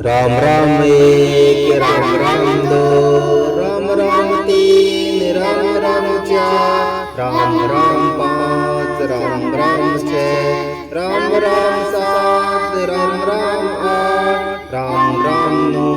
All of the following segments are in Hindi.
राम राम एक राम राम दो, राम राम तीन, राम राम चार, राम राम पाँच, राम राम छः, राम राम सात, राम राम आठ, राम राम नौ,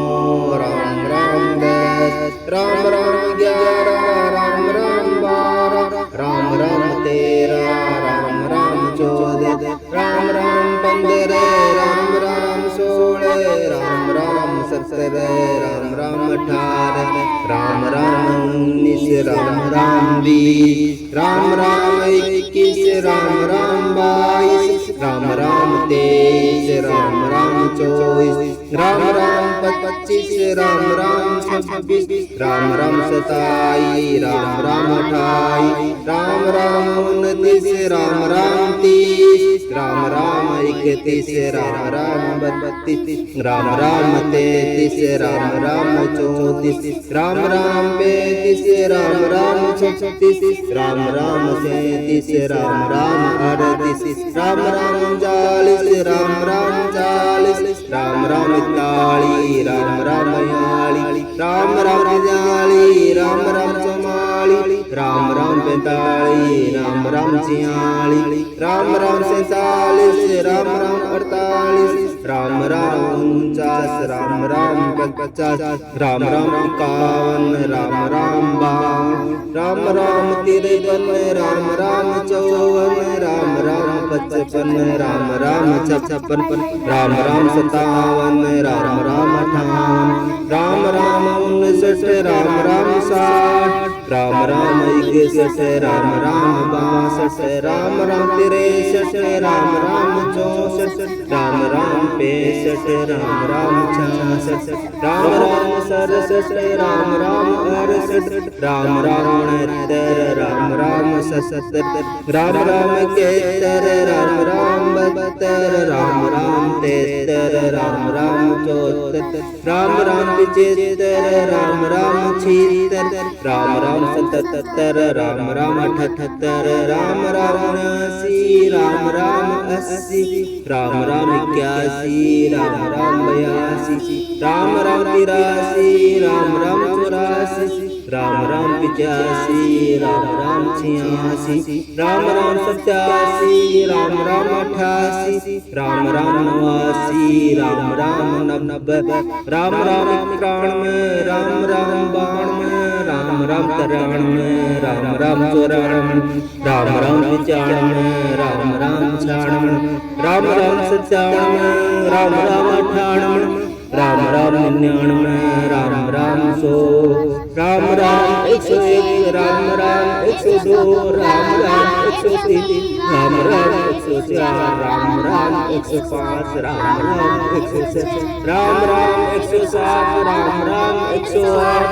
राम राम दस, राम राम ग्यारह, राम राम बारह, राम राम तेरह, राम राम चौदह, राम राम पंद्रह, राम राम सोलह, राम राम सत्रह, राम राम अठारह, राम राम उन्नीस, राम राम बीस, राम राम इक्कीस, राम राम बाईस, राम राम तेईस, राम राम चौबीस, राम राम पच्चीस, राम राम छब्बीस, राम राम सताईस, राम राम अट्ठाईस, राम राम उनतीस, राम राम तीस, राम राम इकतीस, राम राम बत्तीस, राम राम तैतीस, राम राम चौंतीस, राम राम पैंतीस, राम राम छत्तीस, राम राम सैंतीस, राम राम अड़तीस, राम राम चालीस, राम राम चालीस, राम राम इकतालीस, राम राम बयालीस, राम राम तिरालीस, राम राम चौवालीस, राम राम पैंतालीस, राम राम छियालीस, राम राम सैंतालीस, राम राम अड़तालीस, राम राम 49, राम राम 50, राम राम 51, राम राम 52, राम राम 53, राम राम 54, राम राम 55, राम राम 56, राम राम 57, राम राम 58, राम राम 59, राम राम 60, राम राम 61, राम राम 62, राम राम 63, राम राम 64, राम राम 65, राम राम 66, राम राम 67, राम राम 68, राम राम 69, राम राम 70, राम राम 71, राम राम 72, राम राम 73, राम राम 74, राम राम 75, राम राम 76, राम राम 77, राम राम 78, राम राम 79, राम राम 80, राम राम 81, राम राम 82, राम राम 83, राम राम 84, राम राम 85, राम राम 86, राम राम 87, राम राम 88, राम राम 89, राम राम 90, राम राम 91, राम राम 92, राम राम 93, राम राम 94, राम राम 95, राम राम 96, राम राम 97, राम राम 98, राम राम 99, राम राम 100, राम राम 101, राम राम 102, राम राम 103, राम राम 104, राम राम 105, राम राम 106, राम राम 107, राम राम 108।